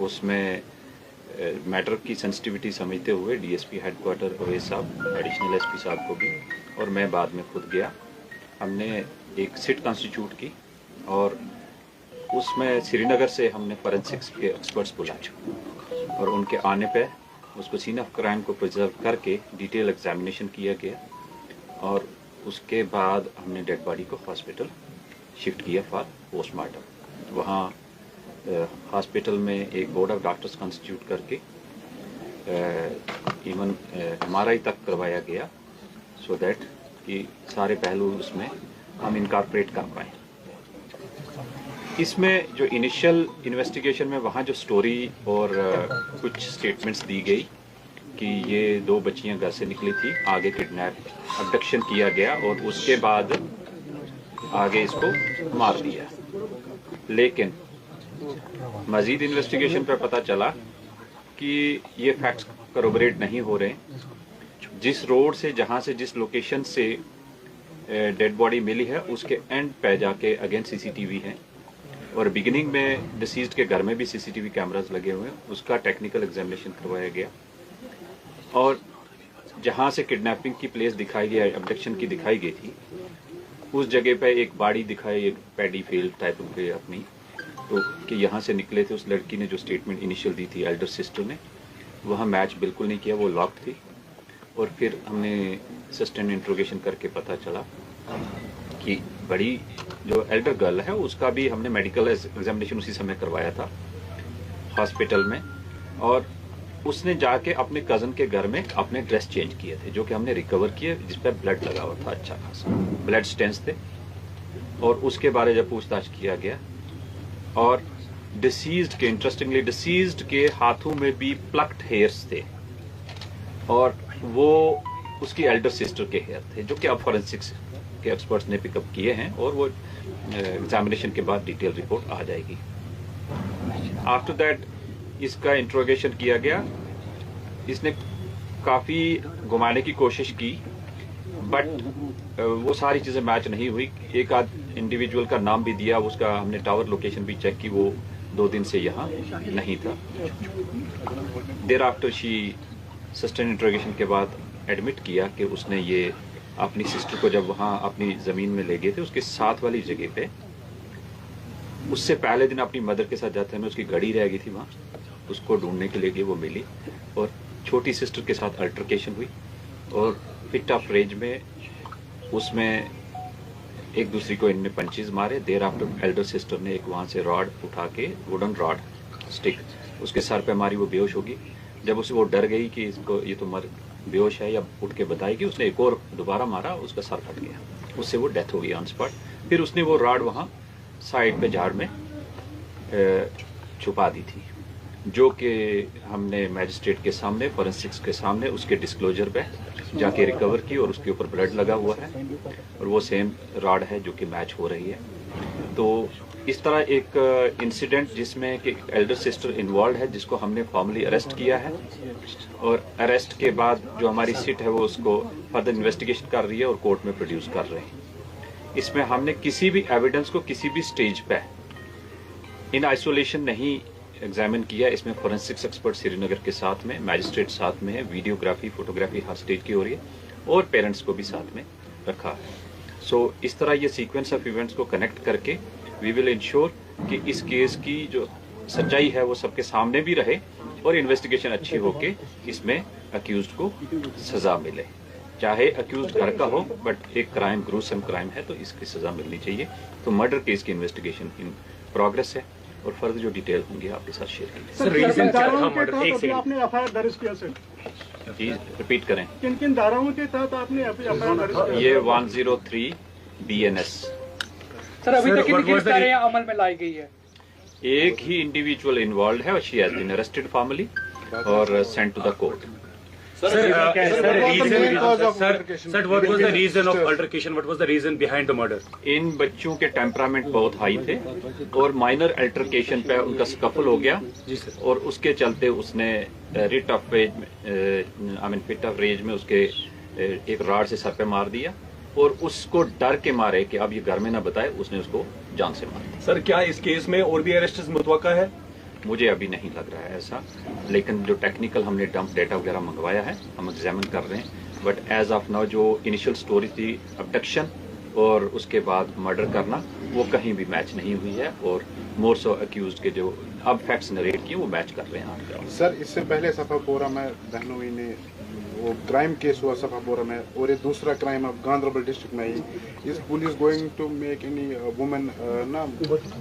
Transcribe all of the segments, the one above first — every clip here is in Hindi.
उसमें मैटर की सेंसिटिविटी समझते हुए डीएसपी हेडक्वार्टर अवैध साहब, एडिशनल एसपी साहब को भी और मैं बाद में खुद गया। हमने एक सिट कॉन्स्टिट्यूट की और उसमें श्रीनगर से हमने फॉरेंसिक्स के एक्सपर्ट्स बुलाए और उनके आने पे उसको सीन ऑफ क्राइम को प्रिजर्व करके डिटेल एग्जामिनेशन किया गया और उसके बाद हमने डेड बॉडी को हॉस्पिटल शिफ्ट किया फॉर पोस्टमार्टम। वहाँ हॉस्पिटल में एक बोर्ड ऑफ डॉक्टर्स कॉन्स्टिट्यूट करके इवन MRI तक करवाया गया सो दैट कि सारे पहलू उसमें हम इनकॉर्पोरेट कर पाएँ। इसमें जो इनिशियल इन्वेस्टिगेशन में वहाँ जो स्टोरी और कुछ स्टेटमेंट्स दी गई कि ये 2 बच्चियां घर से निकली थी, आगे किडनैप अबडक्शन किया गया और उसके बाद आगे इसको मार दिया। लेकिन मजीद इन्वेस्टिगेशन पर पता चला कि ये फैक्ट्स करोबरेट नहीं हो रहे। जिस रोड से, जहाँ से, जिस लोकेशन से डेड बॉडी मिली है उसके एंड पे जाके अगेन सीसीटीवी है और बिगिनिंग में डिसीज्ड के घर में भी सीसीटीवी कैमरास लगे हुए हैं। उसका टेक्निकल एग्जामिनेशन करवाया गया और जहां से किडनैपिंग की प्लेस दिखाई गई, अबडक्शन की दिखाई गई थी, उस जगह पे एक बाड़ी दिखाई, एक पैडी फील्ड टाइप के अपनी, तो कि यहाँ से निकले थे। उस लड़की ने जो स्टेटमेंट इनिशियल दी थी एल्डर सिस्टर ने, वहाँ मैच बिल्कुल नहीं किया, वो लॉक थी। और फिर हमने सस्टेन इंट्रोगेशन करके पता चला कि बड़ी जो एल्डर गर्ल है उसका भी हमने मेडिकल एग्जामिनेशन उसी समय करवाया था हॉस्पिटल में और उसने जाके अपने कजन के घर में अपने ड्रेस चेंज किए थे जो कि हमने रिकवर किए, जिस पर ब्लड लगा हुआ था, अच्छा खासा ब्लड स्टेंस थे। और उसके बारे जब पूछताछ किया गया और डिसीज्ड के, इंटरेस्टिंगली डिसीज्ड के हाथों में भी प्लक्ड हेयर्स थे और वो उसकी एल्डर सिस्टर के हेयर थे जो कि अब फॉरेंसिक्स के एक्सपर्ट्स ने पिकअप किए हैं और वो एग्जामिनेशन के बाद डिटेल रिपोर्ट आ जाएगी। आफ्टर दैट इसका इंट्रोगेशन किया गया। इसने काफ़ी घुमाने की कोशिश की बट वो सारी चीज़ें मैच नहीं हुई। एक आध इंडिविजुअल का नाम भी दिया, उसका हमने टावर लोकेशन भी चेक की, वो 2 दिन से यहाँ नहीं था। There after she sustain interrogation के बाद एडमिट किया कि उसने ये अपनी सिस्टर को जब वहाँ अपनी ज़मीन में ले गए थे उसके साथ वाली जगह पे, उससे पहले दिन अपनी मदर के साथ जाते हैं, उसकी घड़ी रह गई थी वहाँ, उसको ढूंढने के लिए वो मिली और छोटी सिस्टर के साथ अल्टरकेशन हुई और फिट ऑफ रेंज में उसमें एक दूसरे को इनने पंचेस मारे। देर आफ्टर एल्डर सिस्टर ने एक वहाँ से रॉड उठा के, वुडन रॉड स्टिक, उसके सर पे मारी, वो बेहोश होगी। जब उसे वो डर गई कि इसको ये तो मर बेहोश है या उठ के बताएगी, उसने एक और दोबारा मारा, उसका सर फट गया, उससे वो डेथ हो गई ऑन स्पॉट। फिर उसने वो रॉड वहाँ साइड पे झाड़ में छुपा दी थी जो कि हमने मैजिस्ट्रेट के सामने, फॉरेंसिक्स के सामने उसके डिस्क्लोजर पे जाके रिकवर की और उसके ऊपर ब्लड लगा हुआ है और वो सेम रॉड है जो कि मैच हो रही है। तो इस तरह एक इंसिडेंट जिसमें कि एल्डर सिस्टर इन्वॉल्व है जिसको हमने फॉर्मली अरेस्ट किया है और अरेस्ट के बाद जो हमारी सिट है वो उसको फर्दर इन्वेस्टिगेशन कर रही है और कोर्ट में प्रोड्यूस कर रहे हैं। इसमें हमने किसी भी एविडेंस को किसी भी स्टेज पे इन आइसोलेशन नहीं एग्जामिन किया। इसमें फॉरेंसिक्स एक्सपर्ट श्रीनगर के साथ में, मैजिस्ट्रेट साथ में है, वीडियोग्राफी, फोटोग्राफी हर स्टेज की हो रही है और पेरेंट्स को भी साथ में रखा है। सो इस तरह ये सीक्वेंस ऑफ इवेंट्स को कनेक्ट करके वी विल इंश्योर कि इस केस की जो सच्चाई है वो सबके सामने भी रहे और इन्वेस्टिगेशन अच्छी होके इसमें अक्यूज्ड को सजा मिले। चाहे अक्यूज्ड घर का हो बट एक क्राइम, ग्रूसम क्राइम है तो इसकी सजा मिलनी चाहिए। तो मर्डर केस की इन्वेस्टिगेशन इन प्रोग्रेस है और फर्दर जो डिटेल होंगे आपके साथ शेयर करेंगे। सर, रीजन क्या था मर्डर? आपने एफआईआर दर्ज किया सर? जी रिपीट करें। किन किन धाराओं के तहत आपने एफआईआर दर्ज किया? ये 103 BNS। सर अभी तक कितनी गिरफ्तारियां अमल में लाई गई है? एक ही इंडिविजुअल इन्वॉल्व है और she has been arrested formally और sent to the court. Sir, what was the reason of altercation? What was the reason behind the murder? इन बच्चों के टेम्परामेंट बहुत हाई थे और माइनर अल्टरकेशन पे उनका स्कफल हो गया और उसके चलते उसने write off fit of rage में उसके एक रॉड से सर पे मार दिया और उसको डर के मारे कि अब ये घर में ना बताए, उसने उसको जान से मार दिया। सर क्या इस केस में और भी अरेस्ट मुतवक्का है? मुझे अभी नहीं लग रहा है ऐसा, लेकिन जो टेक्निकल हमने डंप डेटा वगैरह मंगवाया है हम एग्जामिन कर रहे हैं। बट एज ऑफ नाउ जो इनिशियल स्टोरी थी अबडक्शन और उसके बाद मर्डर करना, वो कहीं भी मैच नहीं हुई है, और मोर सो अक्यूज्ड के जो अब फैक्ट्स नरेट किए वो मैच कर रहे हैं। सर इससे पहले सफापोरा में बहनोई ने वो क्राइम केस हुआ सफापोरा में, और ये दूसरा क्राइम अब गांधरबल डिस्ट्रिक्ट में ही। Is police going to make any women ना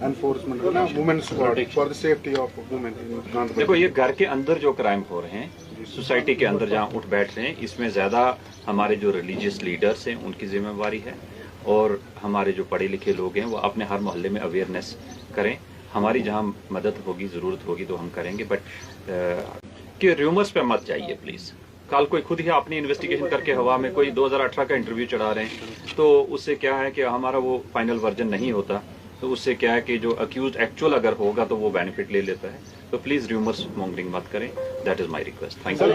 एनफोर्समेंट ना women squad for the safety of women in Ganderbal? देखो, ये घर के अंदर जो क्राइम हो रहे हैं, सोसाइटी के अंदर जहाँ उठ बैठ रहे हैं, इसमें ज्यादा हमारे जो रिलीजियस लीडर्स हैं उनकी जिम्मेवारी है, और हमारे जो पढ़े लिखे लोग हैं वो अपने हर मोहल्ले में अवेयरनेस करें। हमारी जहाँ मदद होगी, ज़रूरत होगी तो हम करेंगे, बट कि र्यूमर्स पे मत जाइए प्लीज़। कल कोई खुद ही अपनी इन्वेस्टिगेशन करके हवा में कोई 2018 का इंटरव्यू चढ़ा रहे हैं, तो उससे क्या है कि हमारा वो फाइनल वर्जन नहीं होता, तो उससे क्या है कि जो अक्यूज एक्चुअल अगर होगा तो वो बेनिफिट ले लेता है। तो प्लीज़ र्यूमर्स मॉन्गरिंग मत करें, that is my request. Thank you.